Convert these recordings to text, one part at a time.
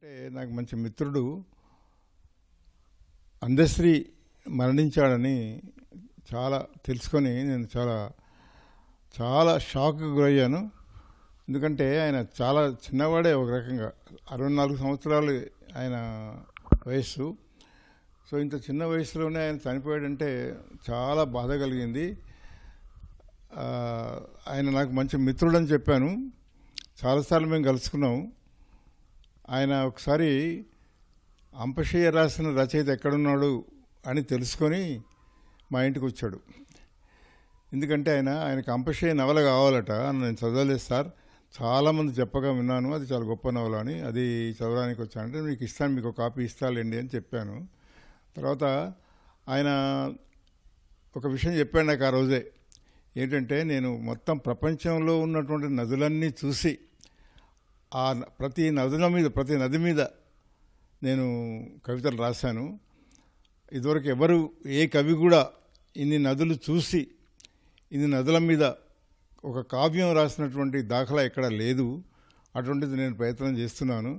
అంటే నాకు మంచి మిత్రుడు అందశ్రీ మరణించాడని చాలా తెలుసుకొని నేను చాలా చాలా షాక్కి గురయ్యాను. ఎందుకంటే ఆయన చాలా చిన్నవాడే, ఒక రకంగా 64 సంవత్సరాలు ఆయన వయస్సు. సో ఇంత చిన్న వయసులోనే ఆయన చనిపోయాడంటే చాలా బాధ కలిగింది. ఆయన నాకు మంచి మిత్రుడని చెప్పాను. చాలాసార్లు మేము కలుసుకున్నాము. ఆయన ఒకసారి అంపశయ్య రాసిన రచయిత ఎక్కడున్నాడు అని తెలుసుకొని మా ఇంటికి వచ్చాడు. ఎందుకంటే ఆయనకు అంపశయ్య నవల కావాలట. నేను చదవలేదు సార్, చాలామంది చెప్పగా విన్నాను, అది చాలా గొప్ప నవల అని, అది చదవడానికి వచ్చానంటే మీకు ఇస్తాను, మీకు ఒక కాపీ ఇస్తాలేండి అని చెప్పాను. తర్వాత ఆయన ఒక విషయం చెప్పాడు నాకు ఆ రోజే. ఏంటంటే నేను మొత్తం ప్రపంచంలో ఉన్నటువంటి నదులన్నీ చూసి ఆ ప్రతి నది మీద నేను కవితలు రాశాను. ఇదివరకు ఎవరు ఏ కవి కూడా ఇన్ని నదులు చూసి ఇన్ని నదుల మీద ఒక కావ్యం రాసినటువంటి దాఖలా ఎక్కడ లేదు. అటువంటిది నేను ప్రయత్నం చేస్తున్నాను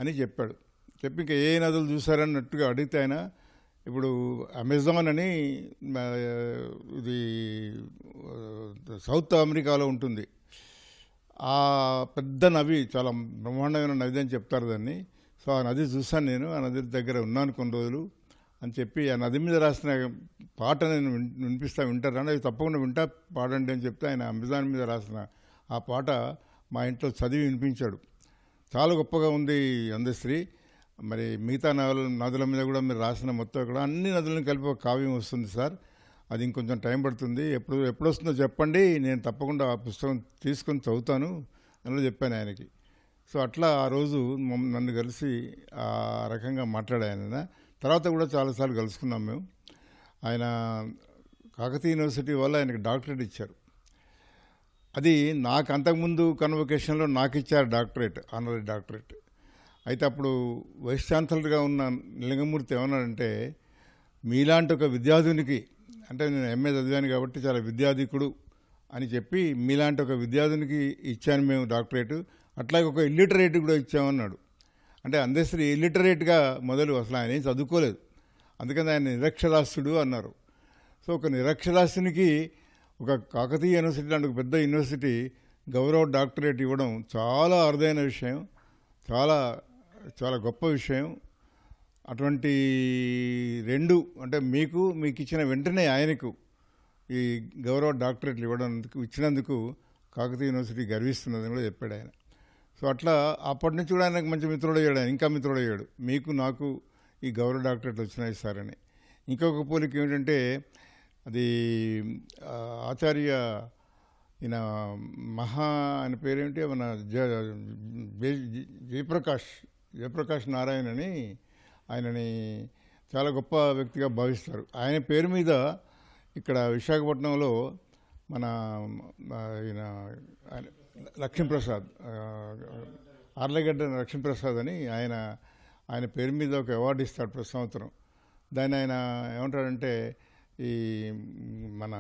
అని చెప్పాడు. చెప్పి ఇంకా ఏ నదులు చూసారన్నట్టుగా అడిగితే ఆయన ఇప్పుడు అమెజాన్ అని ఇది సౌత్ అమెరికాలో ఉంటుంది. ఆ పెద్ద నది, చాలా బ్రహ్మాండమైన నది అని చెప్తారు దాన్ని. సో ఆ నది చూశాను నేను, ఆ నది దగ్గర ఉన్నాను కొన్ని రోజులు అని చెప్పి ఆ నది మీద రాసిన పాట నేను వింటారా? అది తప్పకుండా వింటా, పాడండి అని చెప్తే ఆయన అమెజాన్ మీద రాసిన ఆ పాట మా ఇంట్లో చదివి వినిపించాడు. చాలా గొప్పగా ఉంది అందశ్రీ. మరి మిగతా నదుల మీద కూడా మీరు రాసిన మొత్తం ఇక్కడ అన్ని నదులను కలిపి ఒక కావ్యం వస్తుంది సార్, అది ఇంకొంచెం టైం పడుతుంది, ఎప్పుడు వస్తుందో చెప్పండి, నేను తప్పకుండా ఆ పుస్తకం తీసుకొని చదువుతాను అని చెప్పాను ఆయనకి. సో అట్లా ఆ రోజు నన్ను కలిసి ఆ రకంగా మాట్లాడాయన. తర్వాత కూడా చాలాసార్లు కలుసుకున్నాం మేము. ఆయన కాకతీయ యూనివర్సిటీ వల్ల ఆయనకి డాక్టరేట్ ఇచ్చారు. అది నాకు అంతకుముందు కన్వకేషన్లో నాకు ఇచ్చారు డాక్టరేట్, ఆనరీ డాక్టరేట్. అయితే అప్పుడు వైస్ ఛాన్సలర్గా ఉన్న లింగమూర్తి ఏమన్నాడంటే, మీలాంటి ఒక విద్యార్థునికి, అంటే నేను ఎంఏ చదివాను కాబట్టి చాలా విద్యాధికుడు అని చెప్పి, మీలాంటి ఒక విద్యార్థునికి ఇచ్చాను మేము డాక్టరేటు, అట్లాగే ఒక ఇల్లిటరేట్ కూడా ఇచ్చామన్నాడు. అంటే అందశ్రీ ఇల్లిటరేట్గా మొదలు, అసలు ఆయన ఏం చదువుకోలేదు, అందుకని ఆయన నిరక్షరాస్యుడు అన్నారు. సో ఒక నిరక్షరాస్యునికి ఒక కాకతీయ యూనివర్సిటీ లాంటి ఒక పెద్ద యూనివర్సిటీ గౌరవ డాక్టరేట్ ఇవ్వడం చాలా అరుదైన విషయం, చాలా చాలా గొప్ప విషయం. అటువంటి రెండు, అంటే మీకు ఇచ్చిన వెంటనే ఆయనకు ఈ గౌరవ డాక్టరేట్లు ఇచ్చినందుకు కాకతీయ యూనివర్సిటీ గర్విస్తున్నదని కూడా చెప్పాడు ఆయన. సో అట్లా అప్పటి నుంచి కూడా ఆయనకు మంచి మిత్రుడు అయ్యాడు. ఆయన ఇంకా మిత్రుడు అయ్యాడు. మీకు నాకు ఈ గౌరవ డాక్టరేట్లు వచ్చినాయి సార్ అని. ఇంకొక పోలిక ఏమిటంటే, అది ఆచార్య ఈయన ఆయన పేరేంటి, మన జయప్రకాష్ నారాయణ అని, ఆయనని చాలా గొప్ప వ్యక్తిగా భావిస్తారు. ఆయన పేరు మీద ఇక్కడ విశాఖపట్నంలో మన ఈయన లక్ష్మీప్రసాద్, ఆర్లగడ్డ లక్ష్మీప్రసాద్ అని ఆయన పేరు మీద ఒక అవార్డు ఇస్తాడు ప్రతి సంవత్సరం. దాన్ని ఆయన ఏమంటాడంటే, ఈ మన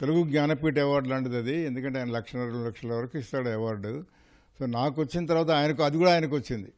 తెలుగు జ్ఞానపీఠ అవార్డు లాంటిది అది. ఎందుకంటే ఆయన 1,00,000 వరకు ఇస్తాడు అవార్డు. సో నాకు వచ్చిన తర్వాత అది కూడా ఆయనకు వచ్చింది.